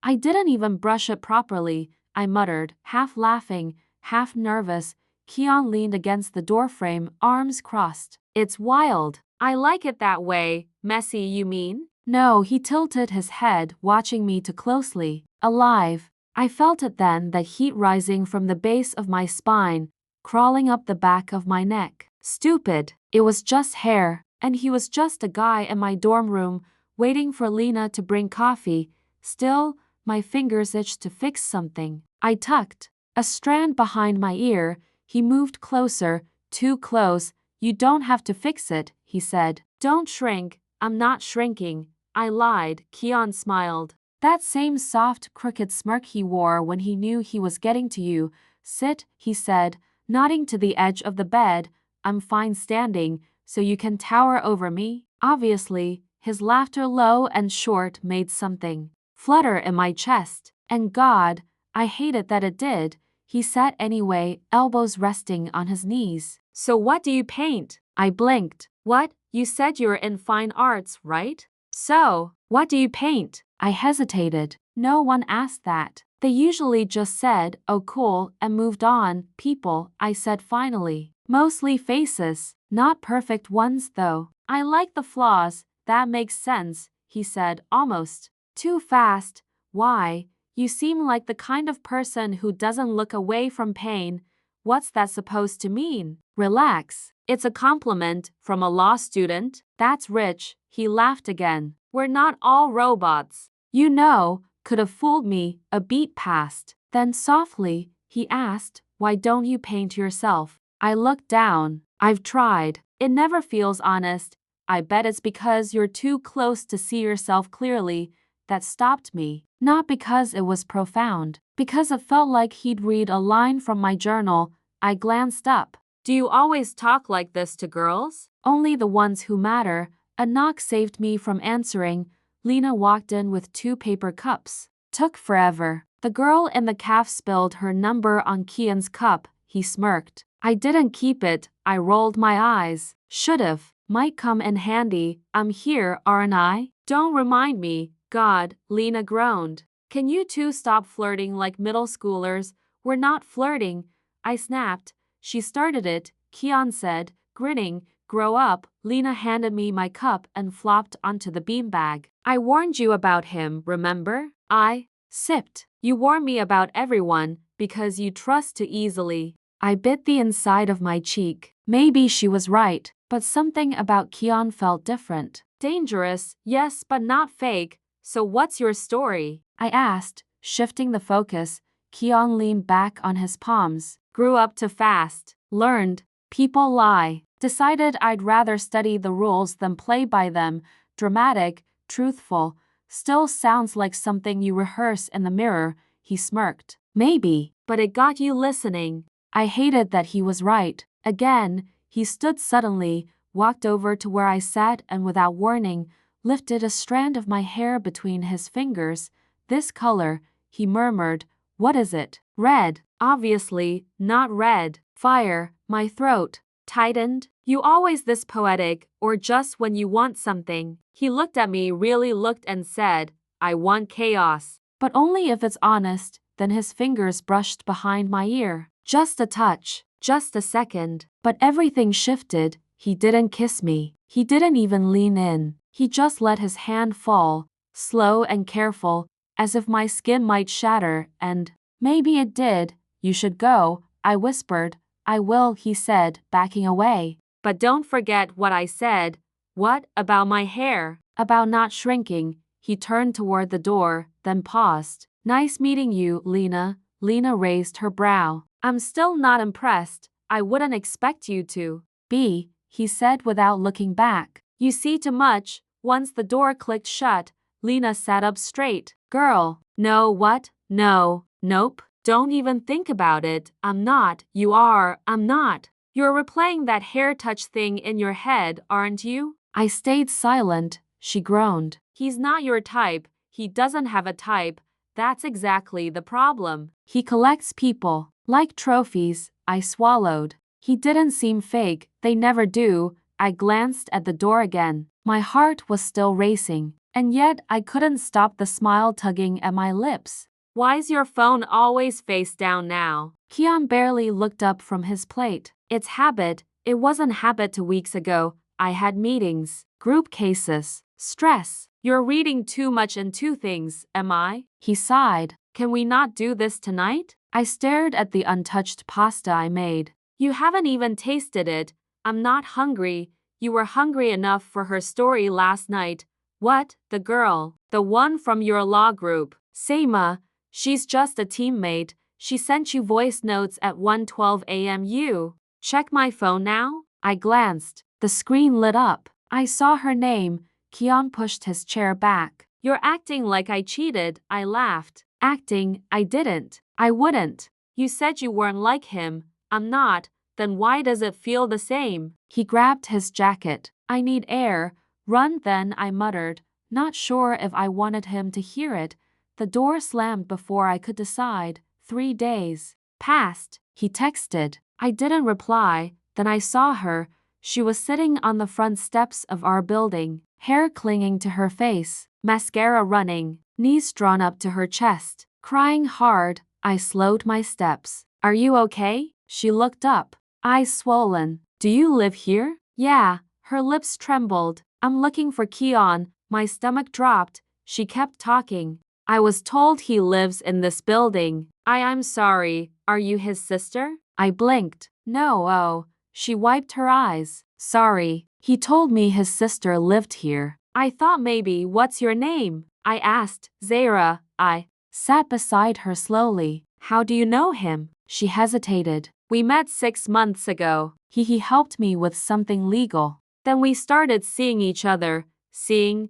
I didn't even brush it properly, I muttered, half laughing, half nervous. Keon leaned against the doorframe, arms crossed. It's wild. I like it that way. Messy, you mean? No, he tilted his head, watching me too closely. Alive. I felt it then, the heat rising from the base of my spine, crawling up the back of my neck. Stupid. It was just hair, and he was just a guy in my dorm room, waiting for Lena to bring coffee. Still, my fingers itched to fix something. I tucked a strand behind my ear. He moved closer, too close. You don't have to fix it, he said. Don't shrink. I'm not shrinking. I lied. Keon smiled. That same soft, crooked smirk he wore when he knew he was getting to you. Sit, he said, nodding to the edge of the bed. I'm fine standing, so you can tower over me. Obviously, his laughter, low and short, made something flutter in my chest. And God, I hated that it did. He sat anyway, elbows resting on his knees. So what do you paint? I blinked. What? You said you're in fine arts, right? So, what do you paint? I hesitated. No one asked that. They usually just said, oh cool, and moved on. People, I said finally. Mostly faces. Not perfect ones though. I like the flaws. That makes sense, he said, almost too fast. Why? You seem like the kind of person who doesn't look away from pain. What's that supposed to mean? Relax. It's a compliment from a law student. That's rich. He laughed again. We're not all robots. You know, could have fooled me. A beat passed. Then softly, he asked, why don't you paint yourself? I looked down. I've tried. It never feels honest. I bet it's because you're too close to see yourself clearly. That stopped me. Not because it was profound. Because it felt like he'd read a line from my journal. I glanced up. Do you always talk like this to girls? Only the ones who matter. A knock saved me from answering. Lena walked in with 2 paper cups. Took forever. The girl in the caf spilled her number on Keon's cup. He smirked. I didn't keep it. I rolled my eyes. Should've. Might come in handy. I'm here, aren't I? Don't remind me. God, Lena groaned. Can you two stop flirting like middle schoolers? We're not flirting. I snapped. She started it, Keon said, grinning. Grow up. Lena handed me my cup and flopped onto the beanbag. I warned you about him, remember? I sipped. You warn me about everyone, because you trust too easily. I bit the inside of my cheek. Maybe she was right, but something about Keon felt different. Dangerous, yes, but not fake. So what's your story? I asked, shifting the focus. Keon leaned back on his palms. Grew up too fast. Learned. People lie. Decided I'd rather study the rules than play by them. Dramatic, truthful. Still sounds like something you rehearse in the mirror. He smirked. Maybe, but it got you listening. I hated that he was right. Again, he stood suddenly, walked over to where I sat and without warning, lifted a strand of my hair between his fingers. This color, he murmured. What is it? Red. Obviously, not red. Fire. My throat tightened. You always this poetic, or just when you want something? He looked at me, really looked, and said, I want chaos. But only if it's honest. Then his fingers brushed behind my ear. Just a touch. Just a second. But everything shifted. He didn't kiss me. He didn't even lean in. He just let his hand fall, slow and careful, as if my skin might shatter, and maybe it did. You should go, I whispered. I will, he said, backing away. But don't forget what I said. What about my hair? About not shrinking. He turned toward the door, then paused. Nice meeting you, Lena. Lena raised her brow. I'm still not impressed. I wouldn't expect you to be, he said without looking back. You see too much. Once the door clicked shut, Lena sat up straight. Girl. No, what? No. Nope. Don't even think about it. I'm not. You are. I'm not. You're replaying that hair touch thing in your head, aren't you? I stayed silent. She groaned. He's not your type. He doesn't have a type. That's exactly the problem. He collects people. Like trophies. I swallowed. He didn't seem fake. They never do. I glanced at the door again. My heart was still racing. and yet I couldn't stop the smile tugging at my lips. Why's your phone always face down now? Keon barely looked up from his plate. It's habit. It wasn't habit 2 weeks ago. I had meetings, group cases, stress. You're reading too much into things, am I? He sighed. Can we not do this tonight? I stared at the untouched pasta I made. You haven't even tasted it. I'm not hungry. You were hungry enough for her story last night. What? The girl? The one from your law group? Seima. She's just a teammate. She sent you voice notes at 1:12 a.m. You check my phone now? I glanced. The screen lit up. I saw her name. Keon pushed his chair back. You're acting like I cheated, I laughed. Acting? I didn't. I wouldn't. You said you weren't like him. I'm not. Then why does it feel the same? He grabbed his jacket. I need air. Run then, I muttered, not sure if I wanted him to hear it. The door slammed before I could decide. 3 days passed. He texted. I didn't reply. Then I saw her. She was sitting on the front steps of our building, hair clinging to her face, mascara running, knees drawn up to her chest, crying hard. I slowed my steps. Are you okay? She looked up, eyes swollen. Do you live here? Yeah. Her lips trembled. I'm looking for Keon. My stomach dropped. She kept talking. I was told he lives in this building. I'm sorry. Are you his sister? I blinked. No, oh. She wiped her eyes. Sorry. He told me his sister lived here. I thought maybe. What's your name? I asked. Zara. I sat beside her slowly. How do you know him? She hesitated. We met 6 months ago. He helped me with something legal. Then we started seeing each other.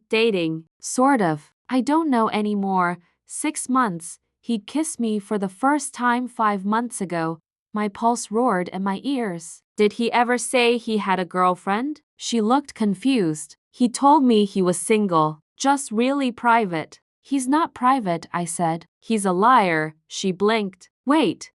Dating. Sort of. I don't know anymore. 6 months. He'd kissed me for the first time 5 months ago. My pulse roared in my ears. Did he ever say he had a girlfriend? She looked confused. He told me he was single. Just really private. He's not private, I said. He's a liar. She blinked. Wait,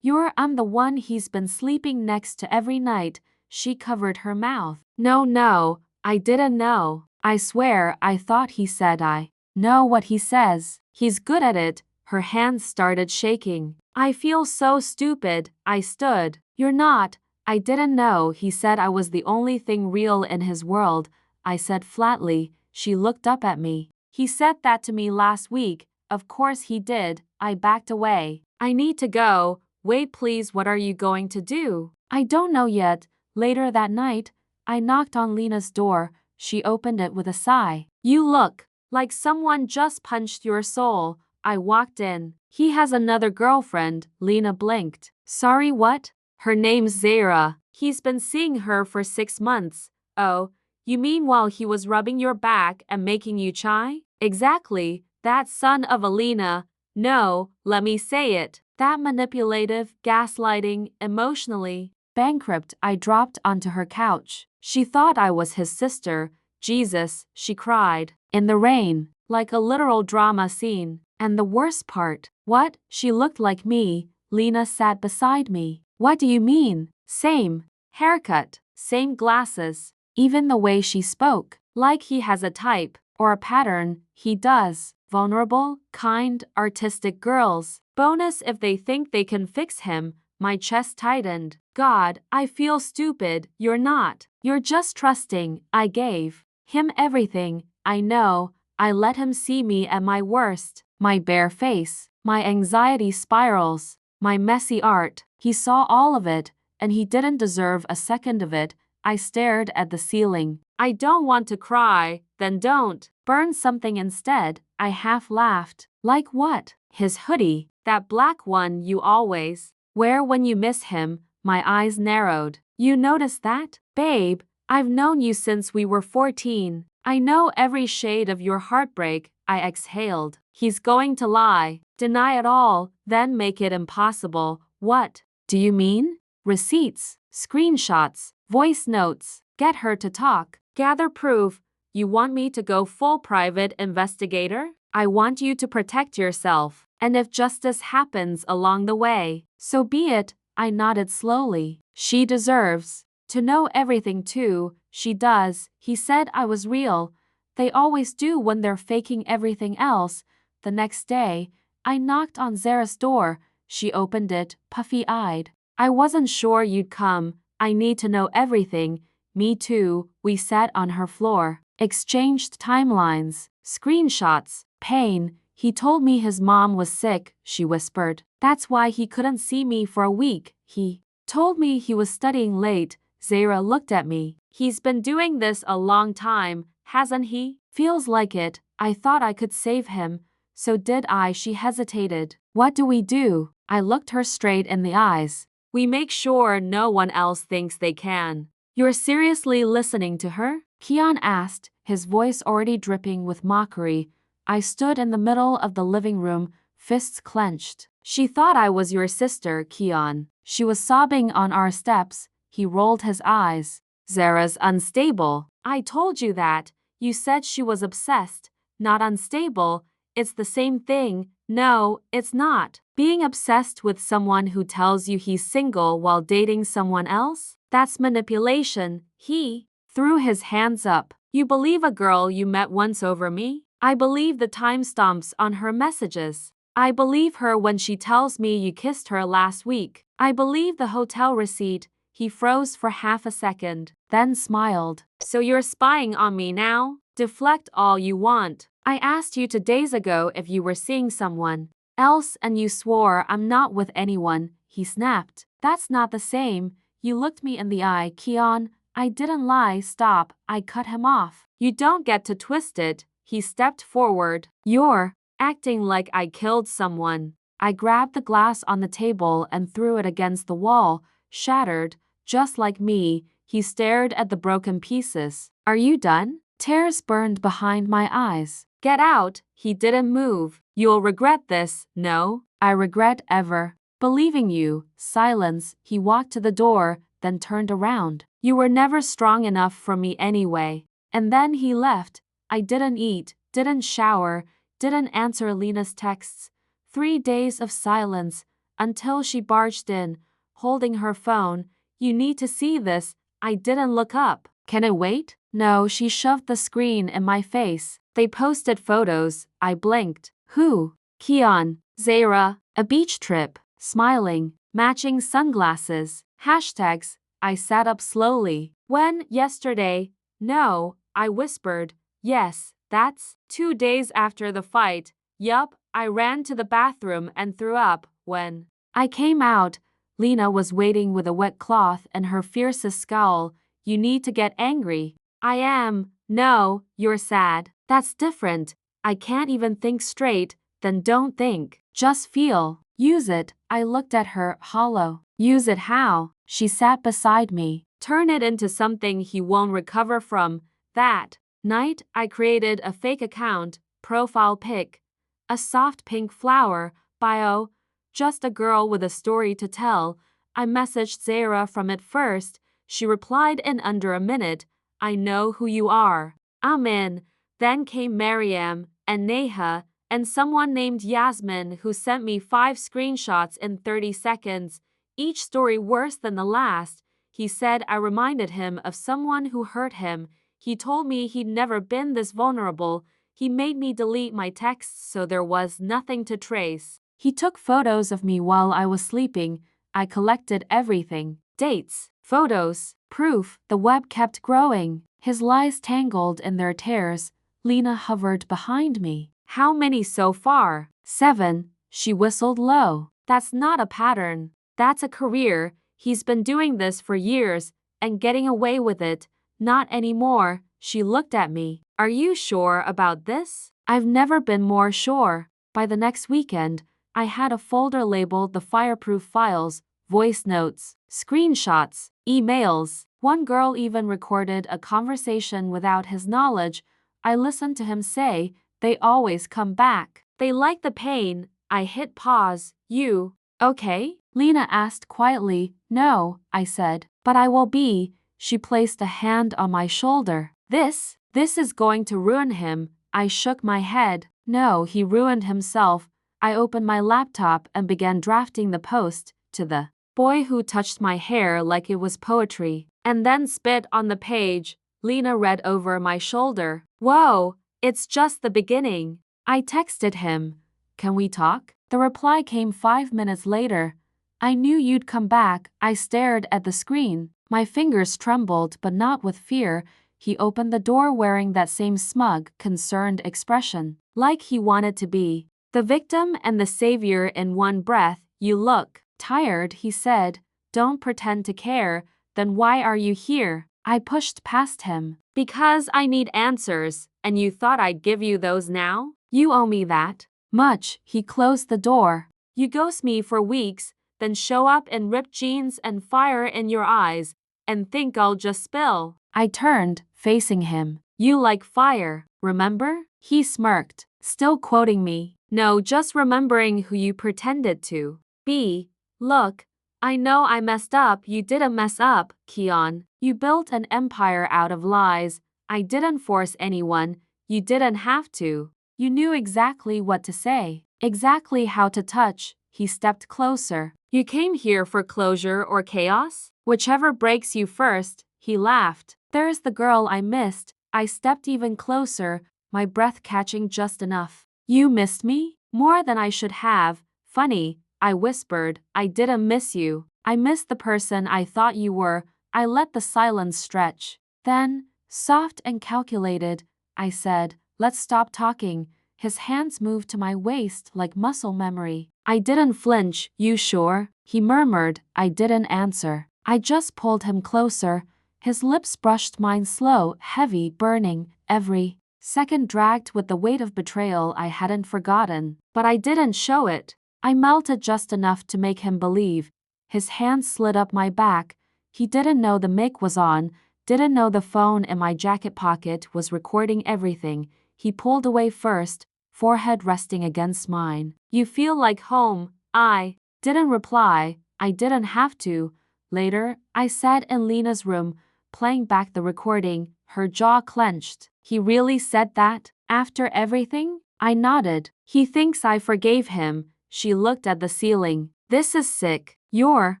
I'm the one he's been sleeping next to every night. She covered her mouth. No, I didn't know. I swear I thought he said I know what he says. He's good at it. Her hands started shaking. I feel so stupid. I stood. You're not. I didn't know. He said I was the only thing real in his world. I said flatly. She looked up at me. He said that to me last week. Of course he did. I backed away. I need to go. Wait please, what are you going to do? I don't know yet. Later that night, I knocked on Lena's door. She opened it with a sigh. You look like someone just punched your soul. I walked in. He has another girlfriend. Lena blinked. Sorry, what? Her name's Zara. He's been seeing her for 6 months. Oh, you mean while he was rubbing your back and making you chai? Exactly. That son of Alina. No, let me say it. That manipulative, gaslighting, emotionally bankrupt. I dropped onto her couch. She thought I was his sister. Jesus, she cried. In the rain, like a literal drama scene. And the worst part, what? She looked like me. Lena sat beside me. What do you mean? Same haircut, same glasses, even the way she spoke. Like he has a type, or a pattern. He does. Vulnerable, kind, artistic girls. Bonus if they think they can fix him. My chest tightened. God, I feel stupid. You're not. You're just trusting. I gave him everything. I know. I let him see me at my worst. My bare face. My anxiety spirals. My messy art. He saw all of it, and he didn't deserve a second of it. I stared at the ceiling. I don't want to cry. Then don't. Burn something instead. I half laughed. Like what? His hoodie. That black one you always wear when you miss him. My eyes narrowed. You noticed that? Babe, I've known you since we were 14. I know every shade of your heartbreak. I exhaled. He's going to lie. Deny it all, then make it impossible. What do you mean? Receipts, screenshots, voice notes. Get her to talk. Gather proof. You want me to go full private investigator? I want you to protect yourself. And if justice happens along the way, so be it. I nodded slowly. She deserves to know everything too. She does. He said I was real. They always do when they're faking everything else. The next day, I knocked on Zara's door. She opened it, puffy-eyed. I wasn't sure you'd come. I need to know everything. Me too. We sat on her floor, exchanged timelines, screenshots, pain. He told me his mom was sick, she whispered. That's why he couldn't see me for a week. He told me he was studying late. Zara looked at me. He's been doing this a long time, hasn't he? Feels like it. I thought I could save him. So did I. She hesitated. What do we do? I looked her straight in the eyes. We make sure no one else thinks they can. You're seriously listening to her? Keon asked, his voice already dripping with mockery. I stood in the middle of the living room, fists clenched. She thought I was your sister, Keon. She was sobbing on our steps. He rolled his eyes. Zara's unstable. I told you that. You said she was obsessed, not unstable. It's the same thing. No, it's not. Being obsessed with someone who tells you he's single while dating someone else? That's manipulation. He threw his hands up. You believe a girl you met once over me? I believe the timestamps on her messages. I believe her when she tells me you kissed her last week. I believe the hotel receipt. He froze for half a second, then smiled. So you're spying on me now? Deflect all you want. I asked you 2 days ago if you were seeing someone else and you swore I'm not with anyone, he snapped. That's not the same. You looked me in the eye, Keon. I didn't lie. Stop. I cut him off. You don't get to twist it. He stepped forward. You're acting like I killed someone. I grabbed the glass on the table and threw it against the wall, shattered, just like me. He stared at the broken pieces. Are you done? Tears burned behind my eyes. Get out. He didn't move. You'll regret this. No, I regret ever believing you. Silence. He walked to the door, then turned around. You were never strong enough for me anyway. And then he left. I didn't eat, didn't shower, didn't answer Lena's texts. 3 days of silence, until she barged in, holding her phone. You need to see this. I didn't look up. Can it wait? No, she shoved the screen in my face. They posted photos. I blinked. Who? Keon, Zara, a beach trip, smiling, matching sunglasses, hashtags. I sat up slowly. When? Yesterday? No, I whispered. Yes, that's 2 days after the fight. Yup, I ran to the bathroom and threw up. When I came out, Lena was waiting with a wet cloth and her fiercest scowl. You need to get angry. I am. No, you're sad. That's different. I can't even think straight. Then don't think. Just feel. Use it. I looked at her, hollow. Use it how? She sat beside me. Turn it into something he won't recover from. That night, I created a fake account, profile pic, a soft pink flower, bio, just a girl with a story to tell. I messaged Zara from it first. She replied in under a minute. I know who you are. I'm in. Then came Mariam and Neha and someone named Yasmin who sent me 5 screenshots in 30 seconds, each story worse than the last. He said I reminded him of someone who hurt him. He told me he'd never been this vulnerable. He made me delete my texts so there was nothing to trace. He took photos of me while I was sleeping. I collected everything. Dates, photos, proof. The web kept growing. His lies tangled in their tears. Lena hovered behind me. How many so far? 7. She whistled low. That's not a pattern. That's a career. He's been doing this for years and getting away with it. Not anymore. She looked at me. Are you sure about this? I've never been more sure. By the next weekend, I had a folder labeled the fireproof files, voice notes, screenshots, emails. One girl even recorded a conversation without his knowledge. I listened to him say, they always come back. They like the pain. I hit pause. You okay? Lena asked quietly. No, I said. But I will be. She placed a hand on my shoulder. This is going to ruin him. I shook my head. No, he ruined himself. I opened my laptop and began drafting the post to the boy who touched my hair like it was poetry, and then spit on the page. Lena read over my shoulder. Whoa, it's just the beginning. I texted him. Can we talk? The reply came 5 minutes later. I knew you'd come back. I stared at the screen. My fingers trembled, but not with fear. He opened the door wearing that same smug, concerned expression, like he wanted to be the victim and the savior in one breath. You look tired, he said. Don't pretend to care. Then why are you here? I pushed past him. Because I need answers, and you thought I'd give you those now? You owe me that much. He closed the door. You ghost me for weeks, then show up in ripped jeans and fire in your eyes, and think I'll just spill. I turned, facing him. You like fire, remember? He smirked, still quoting me. No, just remembering who you pretended to be. Look, I know I messed up. You didn't mess up, Keon. You built an empire out of lies. I didn't force anyone. You didn't have to. You knew exactly what to say, exactly how to touch. He stepped closer. You came here for closure or chaos? Whichever breaks you first, he laughed. There's the girl I missed. I stepped even closer, my breath catching just enough. You missed me? More than I should have. Funny, I whispered. I didn't miss you. I missed the person I thought you were. I let the silence stretch. Then, soft and calculated, I said, let's stop talking. His hands moved to my waist like muscle memory. I didn't flinch. You sure? He murmured. I didn't answer. I just pulled him closer. His lips brushed mine, slow, heavy, burning. Every second dragged with the weight of betrayal I hadn't forgotten. But I didn't show it. I melted just enough to make him believe. His hands slid up my back. He didn't know the mic was on, didn't know the phone in my jacket pocket was recording everything. He pulled away first, forehead resting against mine. You feel like home. I didn't reply. I didn't have to. Later, I sat in Lena's room, playing back the recording, her jaw clenched. He really said that? After everything? I nodded. He thinks I forgave him. She looked at the ceiling. This is sick. You're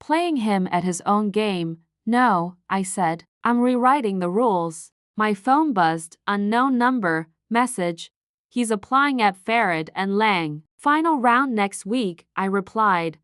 playing him at his own game. No, I said. I'm rewriting the rules. My phone buzzed. Unknown number. Message. He's applying at Farid and Lang. Final round next week, I replied.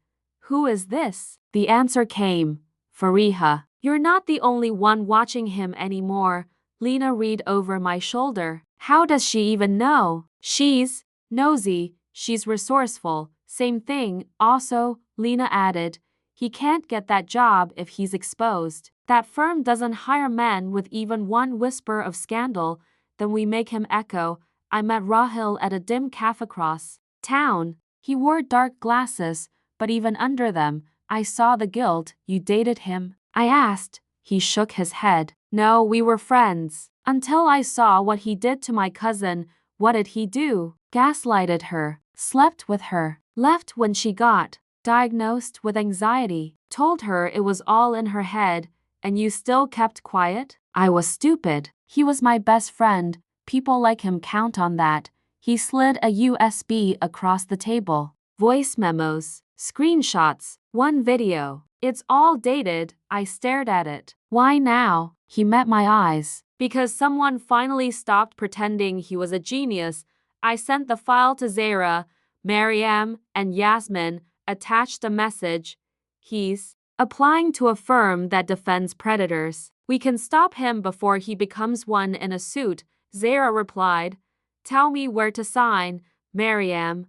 Who is this? The answer came. Fariha. You're not the only one watching him anymore. Lena read over my shoulder. How does she even know? She's nosy. She's resourceful. Same thing. Also, Lena added, he can't get that job if he's exposed. That firm doesn't hire men with even one whisper of scandal. Then we make him echo. I met Rahil at a dim cafe across town. He wore dark glasses, but even under them, I saw the guilt. You dated him? I asked. He shook his head. No, we were friends. Until I saw what he did to my cousin. What did he do? Gaslighted her. Slept with her. Left when she got diagnosed with anxiety. Told her it was all in her head. And you still kept quiet? I was stupid. He was my best friend. People like him count on that. He slid a USB across the table. Voice memos. Screenshots. One video. It's all dated. I stared at it. Why now? He met my eyes. Because someone finally stopped pretending he was a genius. I sent the file to Zara, Mariam, and Yasmin, attached a message. He's applying to a firm that defends predators. We can stop him before he becomes one in a suit. Zara replied. Tell me where to sign, Mariam.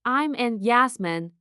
I'm in. Yasmin.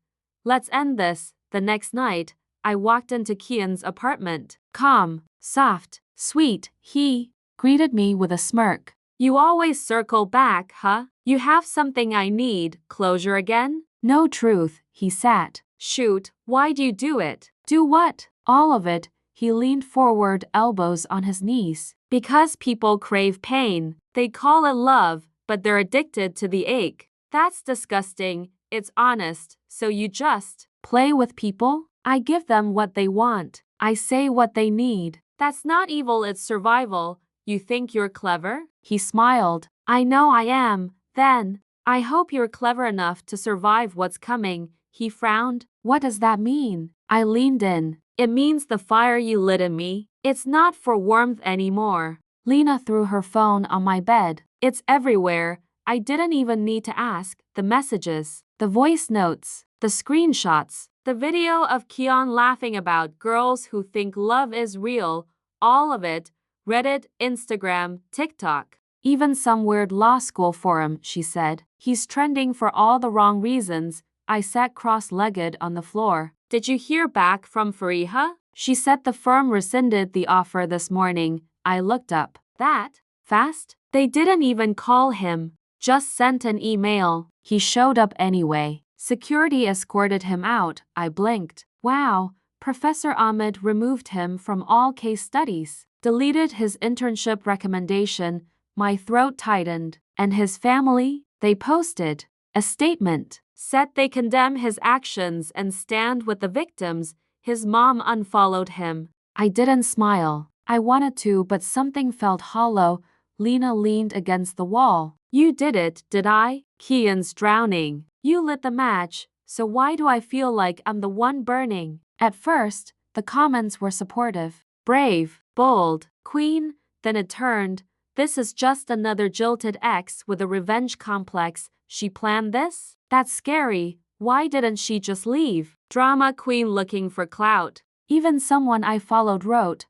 Let's end this. The next night, I walked into Kian's apartment. Calm, soft, sweet, he greeted me with a smirk. You always circle back, huh? You have something I need. Closure again? No, truth. He sat. Shoot, why'd you do it? Do what? All of it. He leaned forward, elbows on his knees. Because people crave pain. They call it love, but they're addicted to the ache. That's disgusting. It's honest. So you just play with people? I give them what they want. I say what they need. That's not evil, it's survival. You think you're clever? He smiled. I know I am. Then, I hope you're clever enough to survive what's coming. He frowned. What does that mean? I leaned in. It means the fire you lit in me. It's not for warmth anymore. Lena threw her phone on my bed. It's everywhere. I didn't even need to ask. The messages, the voice notes, the screenshots, the video of Keon laughing about girls who think love is real, all of it. Reddit, Instagram, TikTok. Even some weird law school forum, she said. He's trending for all the wrong reasons. I sat cross-legged on the floor. Did you hear back from Fariha? She said the firm rescinded the offer this morning. I looked up. That fast? They didn't even call him. Just sent an email. He showed up anyway. Security escorted him out. I blinked. Wow. Professor Ahmed removed him from all case studies. Deleted his internship recommendation. My throat tightened. And his family? They posted a statement. Said they condemn his actions and stand with the victims. His mom unfollowed him. I didn't smile. I wanted to, but something felt hollow. Lena leaned against the wall. You did it, did I? Keon's drowning. You lit the match, so why do I feel like I'm the one burning? At first, the comments were supportive. Brave, bold, queen. Then it turned. This is just another jilted ex with a revenge complex. She planned this? That's scary. Why didn't she just leave? Drama queen looking for clout. Even someone I followed wrote,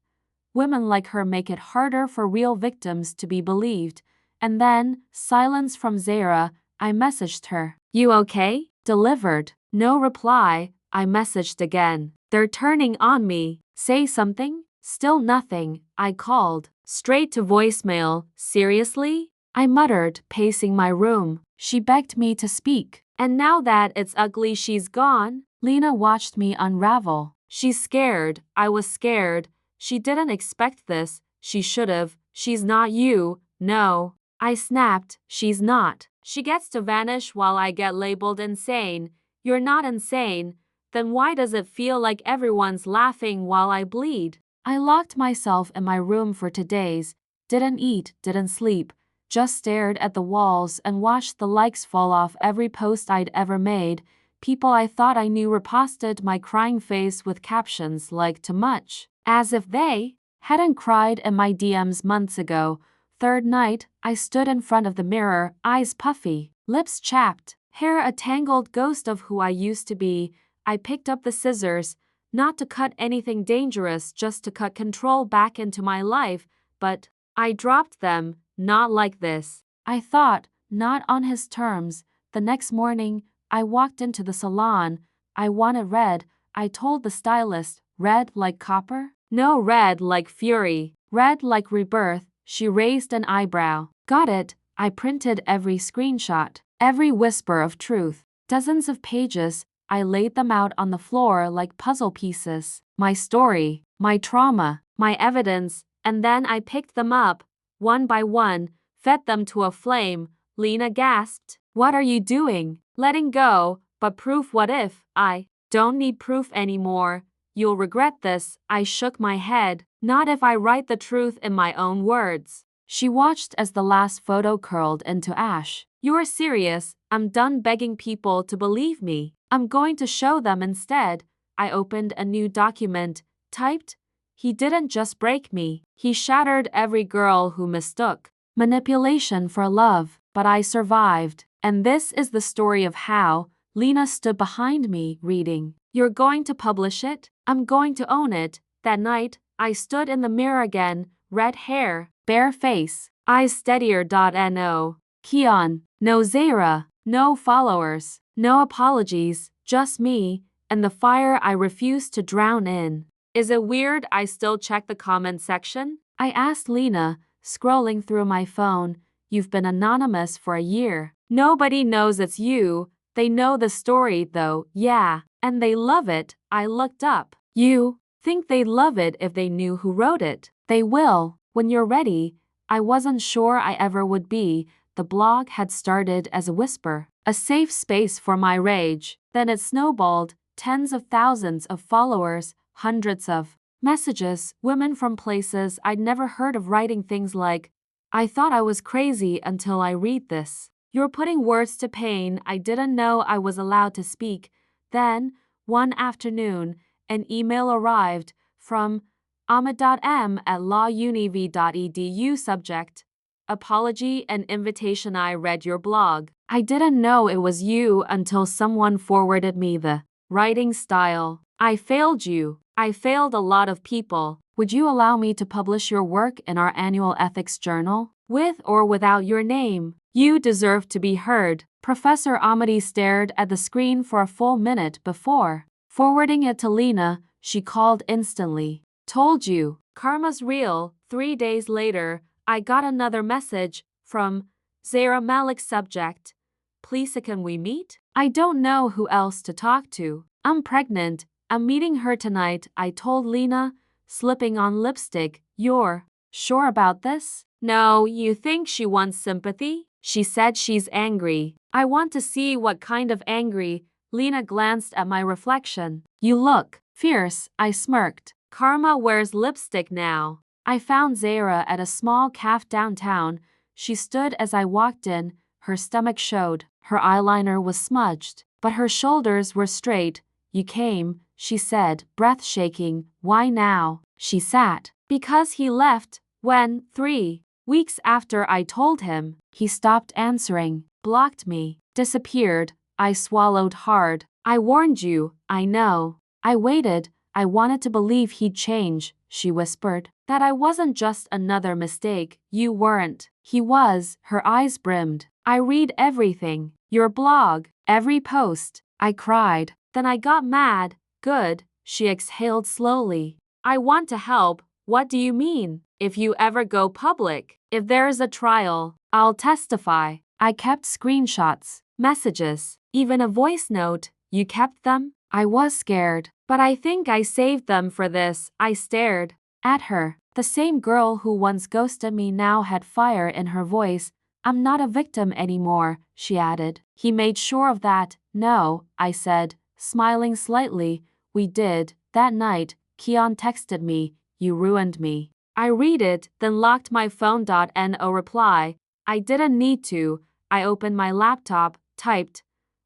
women like her make it harder for real victims to be believed. And then, silence from Zara. I messaged her. You okay? Delivered. No reply. I messaged again. They're turning on me. Say something? Still nothing. I called. Straight to voicemail. Seriously? I muttered, pacing my room. She begged me to speak. And now that it's ugly she's gone? Lena watched me unravel. She's scared. I was scared. She didn't expect this. She should've. She's not you. No. I snapped. She's not. She gets to vanish while I get labeled insane. You're not insane. Then why does it feel like everyone's laughing while I bleed? I locked myself in my room for 2 days. Didn't eat, didn't sleep. Just stared at the walls and watched the likes fall off every post I'd ever made. People I thought I knew reposted my crying face with captions like "too much," as if they hadn't cried in my DMs months ago. Third night, I stood in front of the mirror, eyes puffy, lips chapped, hair a tangled ghost of who I used to be. I picked up the scissors, not to cut anything dangerous, just to cut control back into my life, but I dropped them, not like this. I thought, not on his terms. The next morning, I walked into the salon. I wanted red. I told the stylist, red like copper? No, red like fury. Red like rebirth. She raised an eyebrow. Got it. I printed every screenshot, every whisper of truth. Dozens of pages. I laid them out on the floor like puzzle pieces. My story, my trauma, my evidence, and then I picked them up, one by one, fed them to a flame. Lena gasped. What are you doing? Letting go, but proof? What if? I don't need proof anymore. You'll regret this. I shook my head. Not if I write the truth in my own words. She watched as the last photo curled into ash. You're serious? I'm done begging people to believe me. I'm going to show them instead. I opened a new document, typed, he didn't just break me. He shattered every girl who mistook manipulation for love, but I survived. And this is the story of how. Lena stood behind me, reading. You're going to publish it? I'm going to own it. That night, I stood in the mirror again, red hair, bare face, eyes steadier. No. Keon, no Zara, no followers, no apologies, just me, and the fire I refused to drown in. Is it weird I still check the comment section? I asked Lena, scrolling through my phone. You've been anonymous for a year. Nobody knows it's you. They know the story though, yeah, and they love it. I looked up. You think they'd love it if they knew who wrote it. They will, when you're ready. I wasn't sure I ever would be. The blog had started as a whisper, a safe space for my rage. Then it snowballed, tens of thousands of followers, hundreds of messages, women from places I'd never heard of writing things like, I thought I was crazy until I read this. You're putting words to pain. I didn't know I was allowed to speak. Then, one afternoon, an email arrived from ahmed.m@lawuniv.edu. Subject: Apology and invitation. I read your blog. I didn't know it was you until someone forwarded me the writing style. I failed you. I failed a lot of people. Would you allow me to publish your work in our annual ethics journal? With or without your name? You deserve to be heard. Professor Amadi stared at the screen for a full minute before forwarding it to Lena. She called instantly. Told you. Karma's real. 3 days later, I got another message from Zara Malik. Subject: Please, can we meet? I don't know who else to talk to. I'm pregnant. I'm meeting her tonight, I told Lena, slipping on lipstick. You're sure about this? No, you think she wants sympathy? She said she's angry. I want to see what kind of angry. Lena glanced at my reflection. You look fierce, I smirked. Karma wears lipstick now. I found Zara at a small cafe downtown. She stood as I walked in. Her stomach showed. Her eyeliner was smudged, but her shoulders were straight. You came, she said, breath shaking. Why now? She sat. Because he left. When? 3 weeks after I told him. He stopped answering, blocked me, disappeared. I swallowed hard. I warned you. I know. I waited. I wanted to believe he'd change, she whispered. That I wasn't just another mistake. You weren't. He was. Her eyes brimmed. I read everything. Your blog. Every post. I cried. Then I got mad. Good. She exhaled slowly. I want to help. What do you mean? If you ever go public, if there's a trial, I'll testify. I kept screenshots, messages, even a voice note. You kept them? I was scared, but I think I saved them for this. I stared at her. The same girl who once ghosted me now had fire in her voice. I'm not a victim anymore, she added. He made sure of that. No, I said, smiling slightly. We did. That night, Keon texted me. You ruined me. I read it, then locked my phone. No reply. I didn't need to. I opened my laptop, typed.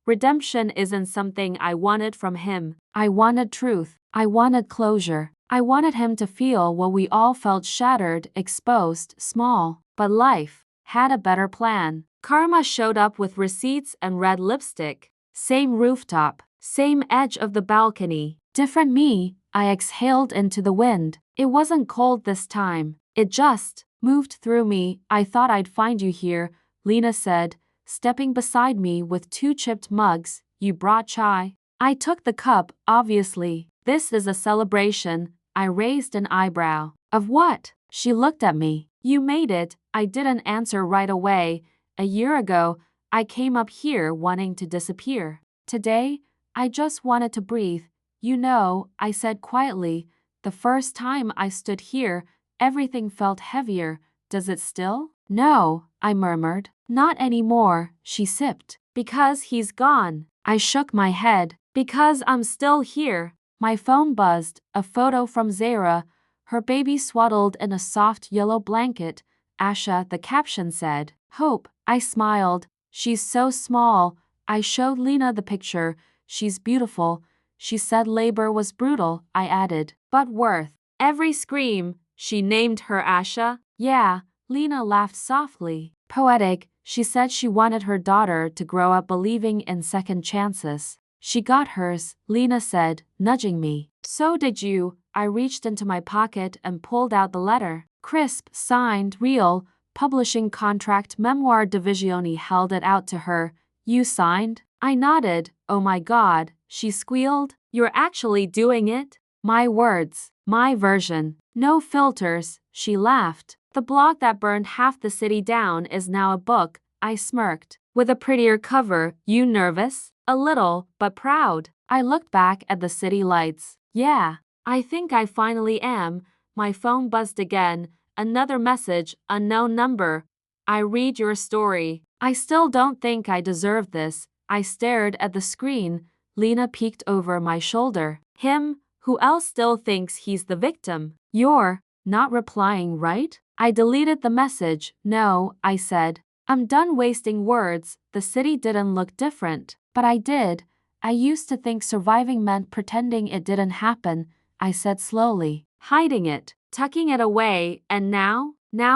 Redemption isn't something I wanted from him. I wanted truth. I wanted closure. I wanted him to feel what we all felt: shattered, exposed, small. But life had a better plan. Karma showed up with receipts and red lipstick. Same rooftop. Same edge of the balcony. Different me. I exhaled into the wind. It wasn't cold this time. It just moved through me. I thought I'd find you here, Lena said, stepping beside me with 2 chipped mugs. You brought chai? I took the cup, obviously. This is a celebration. I raised an eyebrow. Of what? She looked at me. You made it. I didn't answer right away. A year ago, I came up here wanting to disappear. Today, I just wanted to breathe. You know, I said quietly, the first time I stood here, everything felt heavier. Does it still? No, I murmured. Not anymore, she sipped. Because he's gone. I shook my head. Because I'm still here. My phone buzzed. A photo from Zara, her baby swaddled in a soft yellow blanket. Asha, the caption said. Hope. I smiled. She's so small. I showed Lena the picture. She's beautiful. She said labor was brutal, I added, but worth every scream. She named her Asha. Yeah, Lena laughed softly. Poetic. She said she wanted her daughter to grow up believing in second chances. She got hers, Lena said, nudging me. So did you. I reached into my pocket and pulled out the letter. Crisp, signed, real, publishing contract, memoir. Divisioni held it out to her. You signed? I nodded. Oh my God, she squealed. You're actually doing it? My words, my version. No filters, she laughed. The blog that burned half the city down is now a book, I smirked. With a prettier cover. You nervous? A little, but proud. I looked back at the city lights. Yeah, I think I finally am. My phone buzzed again. Another message, unknown number. I read your story. I still don't think I deserve this. I stared at the screen. Lena peeked over my shoulder. Him? Who else still thinks he's the victim? You're not replying, right? I deleted the message. No, I said. I'm done wasting words. The city didn't look different. But I did. I used to think surviving meant pretending it didn't happen, I said slowly. hiding it, tucking it away, and now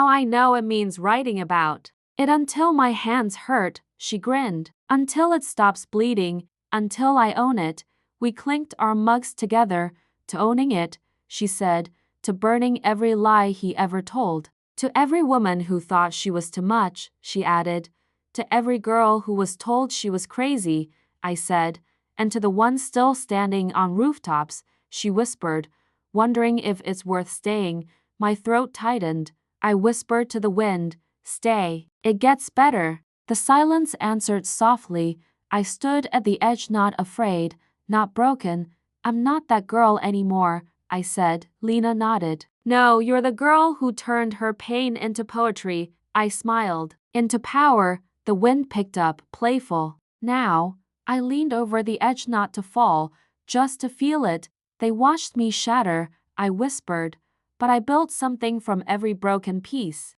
I know it means writing about it until my hands hurt, she grinned. Until it stops bleeding, until I own it. We clinked our mugs together, to owning it, she said, to burning every lie he ever told. To every woman who thought she was too much, she added. To every girl who was told she was crazy, I said, and to the one still standing on rooftops, she whispered, wondering if it's worth staying. My throat tightened. I whispered to the wind, stay. It gets better. The silence answered softly. I stood at the edge, not afraid, not broken. I'm not that girl anymore, I said. Lena nodded. No, you're the girl who turned her pain into poetry, I smiled. Into power, the wind picked up, playful. Now, I leaned over the edge not to fall, just to feel it. They watched me shatter, I whispered, but I built something from every broken piece.